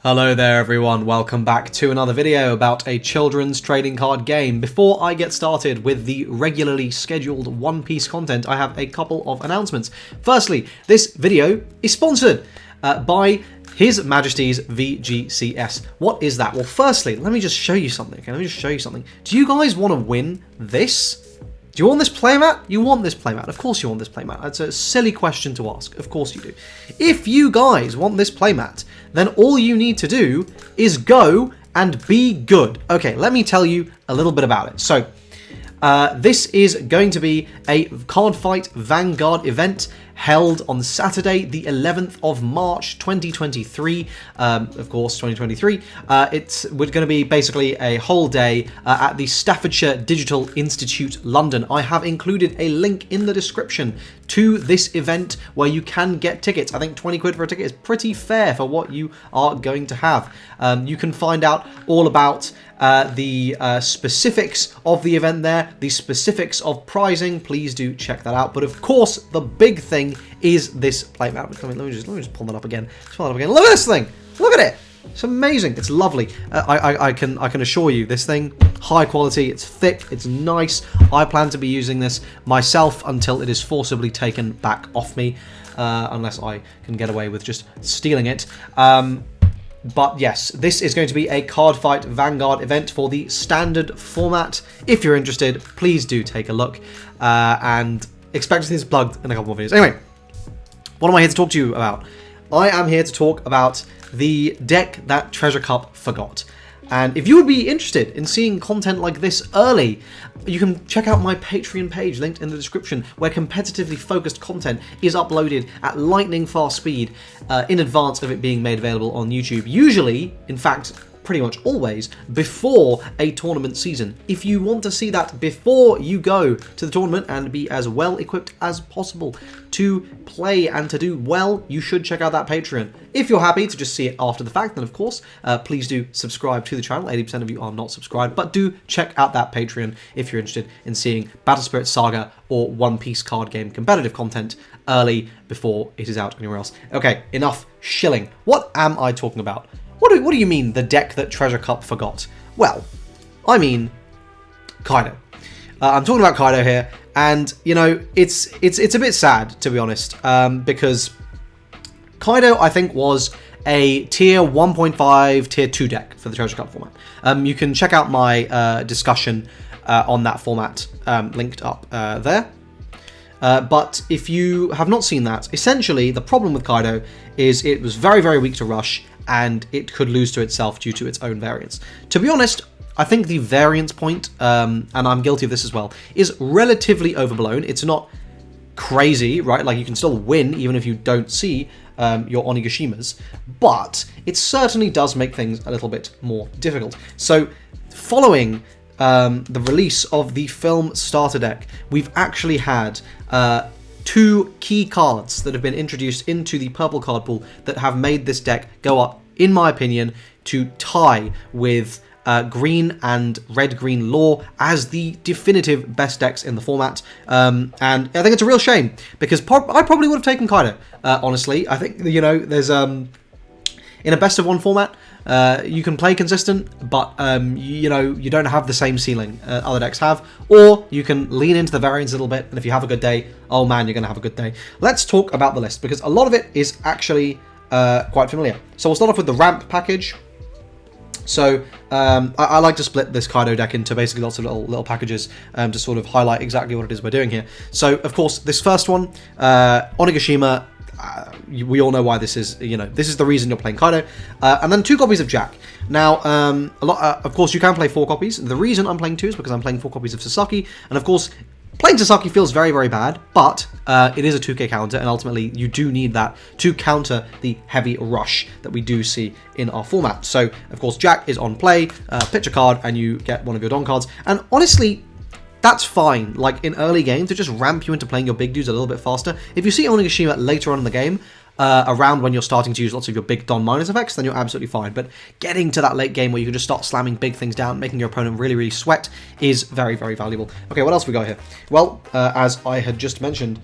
Hello there everyone, welcome back to another video about a children's trading card game. Before I get started with the regularly scheduled One Piece content, I have a couple of announcements. Firstly, this video is sponsored by His Majesty's VGCS. What is that? Well, firstly, let me just show you something. Do you guys want to win this? Do you want this playmat? You want this playmat. Of course you want this playmat. That's a silly question to ask. Of course you do. If you guys want this playmat, then all you need to do is go and be good. Okay, let me tell you a little bit about it. So, this is going to be a card fight Vanguard event held on Saturday, the 11th of March, 2023. Of course, 2023. We're going to be basically a whole day at the Staffordshire Digital Institute, London. I have included a link in the description to this event where you can get tickets. I think 20 quid for a ticket is pretty fair for what you are going to have. You can find out all about the specifics of the event there, the specifics of pricing. Please do check that out. But of course, the big thing is this playmat. Let me just pull that up again. Look at this thing. Look at it. It's amazing. It's lovely. I can assure you, this thing, high quality. It's thick. It's nice. I plan to be using this myself until it is forcibly taken back off me, unless I can get away with just stealing it. But yes, this is going to be a card fight Vanguard event for the standard format. If you're interested, please do take a look, and expect this plugged in a couple more videos. Anyway, what am I here to talk to you about? I am here to talk about the deck that Treasure Cup forgot. And if you would be interested in seeing content like this early, you can check out my Patreon page linked in the description, where competitively focused content is uploaded at lightning fast speed in advance of it being made available on YouTube. Usually, in fact, pretty much always, before a tournament season. If you want to see that before you go to the tournament and be as well equipped as possible to play and to do well, you should check out that Patreon. If you're happy to just see it after the fact, then of course, please do subscribe to the channel. 80% of you are not subscribed, but do check out that Patreon if you're interested in seeing Battle Spirit Saga or One Piece card game competitive content early before it is out anywhere else. Okay, enough shilling. What am I talking about? What do you mean, the deck that Treasure Cup forgot? Well, I mean Kaido. I'm talking about Kaido here, and you know, it's a bit sad, to be honest, because Kaido, I think, was a tier 1.5, tier 2 deck for the Treasure Cup format. You can check out my discussion on that format linked up there. But if you have not seen that, essentially the problem with Kaido is it was very, very weak to rush, and it could lose to itself due to its own variance. To be honest, I think the variance point, and I'm guilty of this as well, is relatively overblown. It's not crazy, right? Like, you can still win even if you don't see your Onigashimas, but it certainly does make things a little bit more difficult. So, following the release of the film starter deck, we've actually had two key cards that have been introduced into the purple card pool that have made this deck go up, in my opinion, to tie with green and red-green lore as the definitive best decks in the format. And I think it's a real shame, because I probably would have taken Kaido, honestly. I think, you know, there's in a best of one format, you can play consistent, but you know, you don't have the same ceiling other decks have, or you can lean into the variance a little bit, and if you have a good day, oh man, you're going to have a good day. Let's talk about the list, because a lot of it is actually quite familiar. So we'll start off with the ramp package. So I like to split this Kaido deck into basically lots of little packages to sort of highlight exactly what it is we're doing here. So of course, this first one, Onigashima. We all know why this is. You know, this is the reason you're playing Kaido. And then 2 copies of Jack. Now, of course, you can play 4 copies. The reason I'm playing 2 is because I'm playing 4 copies of Sasaki. And of course, playing Sasaki feels very, very bad, but it is a 2k counter, and ultimately you do need that to counter the heavy rush that we do see in our format. So, of course, Jack is on play, pitch a card, and you get one of your Don cards. And honestly, that's fine, like in early game, to just ramp you into playing your big dudes a little bit faster. If you see Onigashima later on in the game, around when you're starting to use lots of your big Don minus effects, then you're absolutely fine. But getting to that late game where you can just start slamming big things down, making your opponent really, really sweat, is very, very valuable. Okay, what else we got here? Well, as I had just mentioned,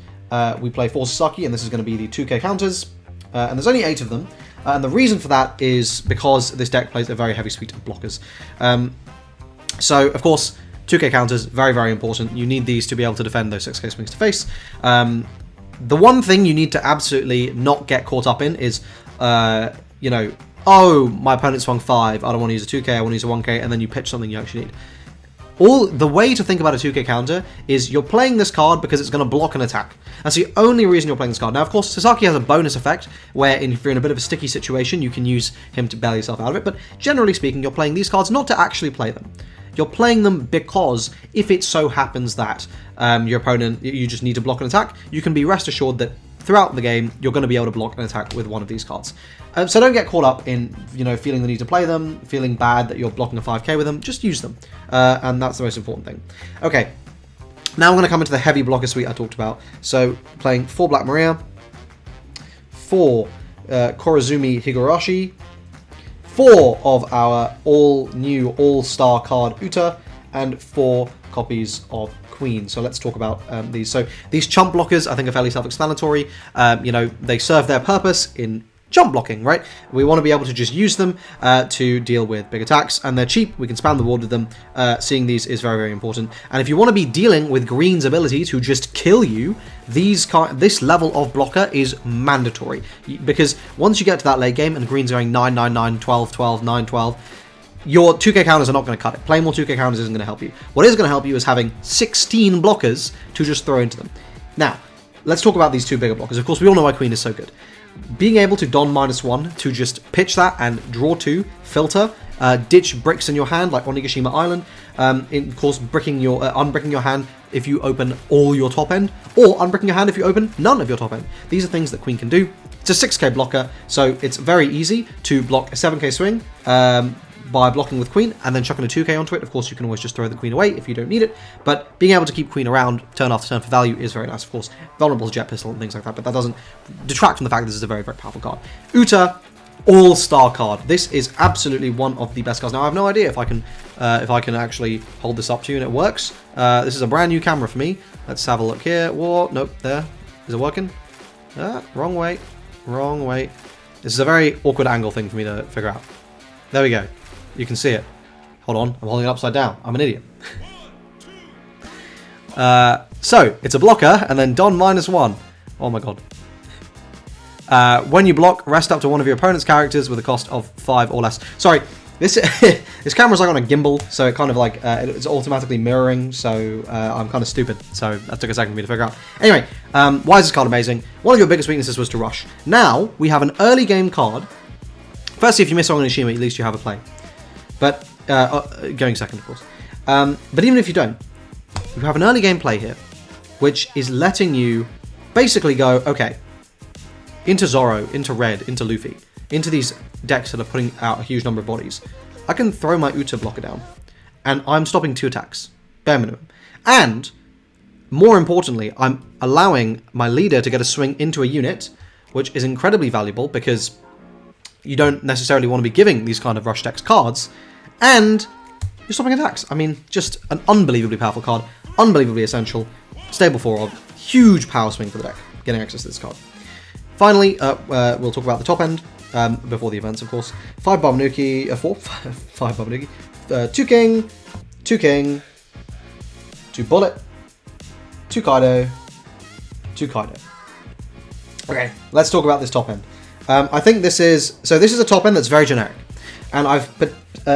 we play 4 Sasaki, and this is going to be the 2k counters. and there's only 8 of them. And the reason for that is because this deck plays a very heavy suite of blockers. So, of course, 2k counters, very, very important. You need these to be able to defend those 6k swings to face. The one thing you need to absolutely not get caught up in is, you know, oh, my opponent swung 5, I don't want to use a 2k, I want to use a 1k, and then you pitch something you actually need. The way to think about a 2k counter is you're playing this card because it's going to block an attack. That's the only reason you're playing this card. Now, of course, Sasaki has a bonus effect, where if you're in a bit of a sticky situation, you can use him to bail yourself out of it, but generally speaking, you're playing these cards not to actually play them. You're playing them because if it so happens that your opponent, you just need to block an attack, you can be rest assured that throughout the game, you're going to be able to block an attack with one of these cards. So don't get caught up in, you know, feeling the need to play them, feeling bad that you're blocking a 5k with them. Just use them, and that's the most important thing. Okay, now I'm going to come into the heavy blocker suite I talked about. So playing 4 Black Maria, 4 Korazumi Higurashi, 4 of our all-new all-star card Uta, and 4 copies of Queen. So let's talk about these. So these chump blockers, I think, are fairly self-explanatory. You know, they serve their purpose in jump blocking, right? We want to be able to just use them to deal with big attacks, and they're cheap. We can spam the board with them. Seeing these is very, very important. And if you want to be dealing with Green's ability to just kill you, this level of blocker is mandatory, because once you get to that late game and Green's going 9, 9, 9, 12, 12, 9, 12, your 2k counters are not going to cut it. Playing more 2k counters isn't going to help you. What is going to help you is having 16 blockers to just throw into them. Now, let's talk about these 2 bigger blockers. Of course, we all know why Queen is so good. Being able to don -1 to just pitch that and draw 2, filter, ditch bricks in your hand like on Onigashima Island, of course unbricking your hand if you open all your top end, or unbricking your hand if you open none of your top end. These are things that Queen can do. It's a 6k blocker, so it's very easy to block a 7k swing by blocking with Queen and then chucking a 2k onto it. Of course, you can always just throw the Queen away if you don't need it, but being able to keep Queen around turn after turn for value is very nice. Of course, vulnerable to Jet Pistol and things like that, but that doesn't detract from the fact that this is a very, very powerful card. Uta, all-star card. This is absolutely one of the best cards. Now, I have no idea if I can actually hold this up to you and it works. This is a brand new camera for me. Let's have a look here. Whoa, nope, there. Is it working? Wrong way. Wrong way. This is a very awkward angle thing for me to figure out. There we go. You can see it. Hold on, I'm holding it upside down. I'm an idiot. So, it's a blocker, and then don -1. Oh my god. When you block, rest up to one of your opponent's characters with a cost of 5 or less. Sorry, this camera's like on a gimbal, so it kind of like, it's automatically mirroring, so I'm kind of stupid. So that took a second for me to figure out. Anyway, why is this card amazing? One of your biggest weaknesses was to rush. Now, we have an early game card. Firstly, if you miss Onigashima, at least you have a play. But, going second, of course. But even if you don't, you have an early game play here, which is letting you basically go, okay, into Zoro, into Red, into Luffy, into these decks that are putting out a huge number of bodies. I can throw my Uta blocker down, and I'm stopping 2 attacks, bare minimum. And, more importantly, I'm allowing my leader to get a swing into a unit, which is incredibly valuable, because you don't necessarily want to be giving these kind of rush decks cards, and you're stopping attacks. I mean, just an unbelievably powerful card, unbelievably essential, stable 4 of, huge power swing for the deck, getting access to this card. Finally, we'll talk about the top end, before the events, of course. 5 Babanuki, 5 Babanuki, 2 King, 2 King, 2 Bullet, 2 Kaido, 2 Kaido. Okay, let's talk about this top end. I think this is a top end that's very generic, and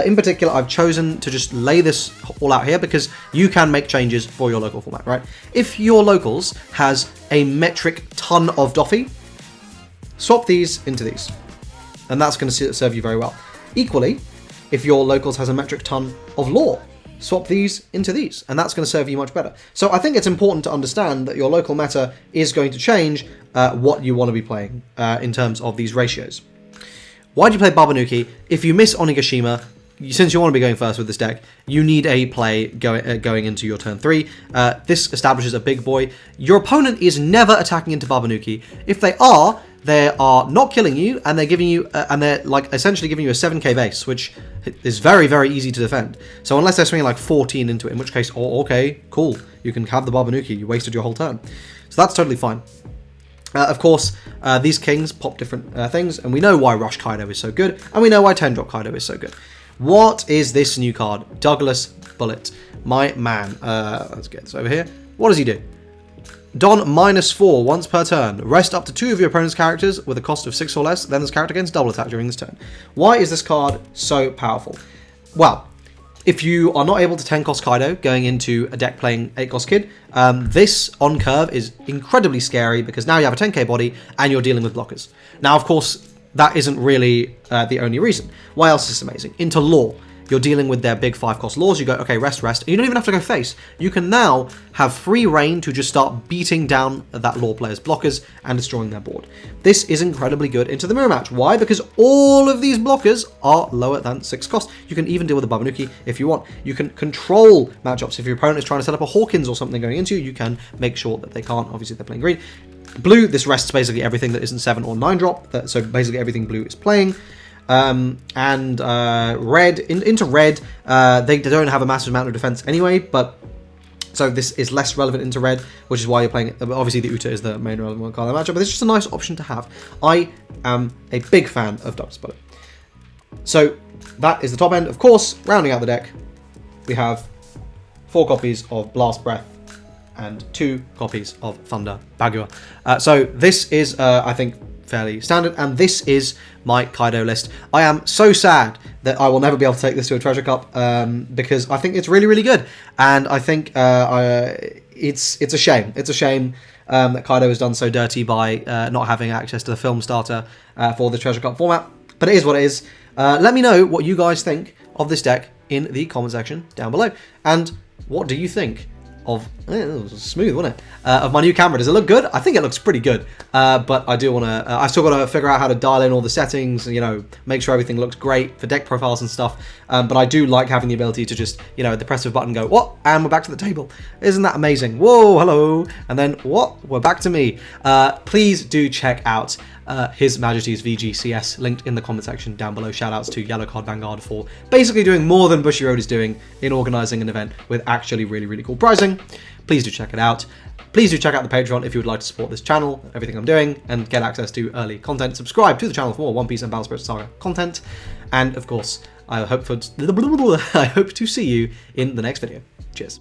in particular, I've chosen to just lay this all out here because you can make changes for your local format, right? If your locals has a metric ton of Doffy, swap these into these, and that's going to serve you very well. Equally, if your locals has a metric ton of lore, swap these into these, and that's going to serve you much better. So I think it's important to understand that your local meta is going to change what you want to be playing in terms of these ratios. Why do you play Babanuki? If you miss Onigashima, since you want to be going first with this deck, you need a play going into your turn 3. This establishes a big boy. Your opponent is never attacking into Babanuki. If they are not killing you, and they're giving you, and they're like essentially giving you a 7k base, which is very, very easy to defend. So unless they're swinging like 14 into it, in which case, oh, okay, cool, you can have the Babanuki. You wasted your whole turn, so that's totally fine. Of course, these kings pop different things, and we know why Rush Kaido is so good, and we know why 10-drop Kaido is so good. What is this new card? Douglas Bullet. My man. Let's get this over here. What does he do? Don -4 once per turn. Rest up to 2 of your opponent's characters with a cost of 6 or less, then this character gains double attack during this turn. Why is this card so powerful? Well, if you are not able to 10-cost Kaido going into a deck playing 8-cost Kid, this on curve is incredibly scary because now you have a 10k body and you're dealing with blockers. Now, of course, that isn't really the only reason. Why else is this amazing? Into Law. You're dealing with their big 5-cost laws. You go, okay, rest. And you don't even have to go face. You can now have free reign to just start beating down that law player's blockers and destroying their board. This is incredibly good into the mirror match. Why? Because all of these blockers are lower than 6 cost. You can even deal with a Babanuki if you want. You can control matchups. If your opponent is trying to set up a Hawkins or something going into you can make sure that they can't. Obviously, they're playing green. Blue, this rests basically everything that isn't 7 or 9 drop. So basically everything blue is playing. Red, into red, they don't have a massive amount of defense anyway, but so this is less relevant into red, which is why you're playing it. Obviously, the Uta is the main relevant card of the matchup, but it's just a nice option to have. I am a big fan of Douglas Bullet. So that is the top end. Of course, rounding out the deck, we have 4 copies of Blast Breath and 2 copies of Thunder Bagua. So this is, I think, fairly standard, and this is my Kaido list. I am so sad that I will never be able to take this to a Treasure Cup because I think it's really, really good, and I think it's a shame. It's a shame that Kaido has done so dirty by not having access to the film starter for the Treasure Cup format, but it is what it is. Let me know what you guys think of this deck in the comment section down below, and what do you think of, it was smooth, wasn't it? Of my new camera. Does it look good? I think it looks pretty good, but I do want to, I've still got to figure out how to dial in all the settings, you know, make sure everything looks great for deck profiles and stuff, but I do like having the ability to just, you know, at the press of a button go, what? And we're back to the table. Isn't that amazing? Whoa, hello. And then, what? We're back to me. Please do check out His Majesty's VGCS, linked in the comment section down below. Shoutouts to Yellow Card Vanguard for basically doing more than Bushy Road is doing in organising an event with actually really, really cool pricing. Please do check it out. Please do check out the Patreon if you would like to support this channel, everything I'm doing, and get access to early content. Subscribe to the channel for more One Piece and Battle Spirit Saga content. And of course, I hope to see you in the next video. Cheers.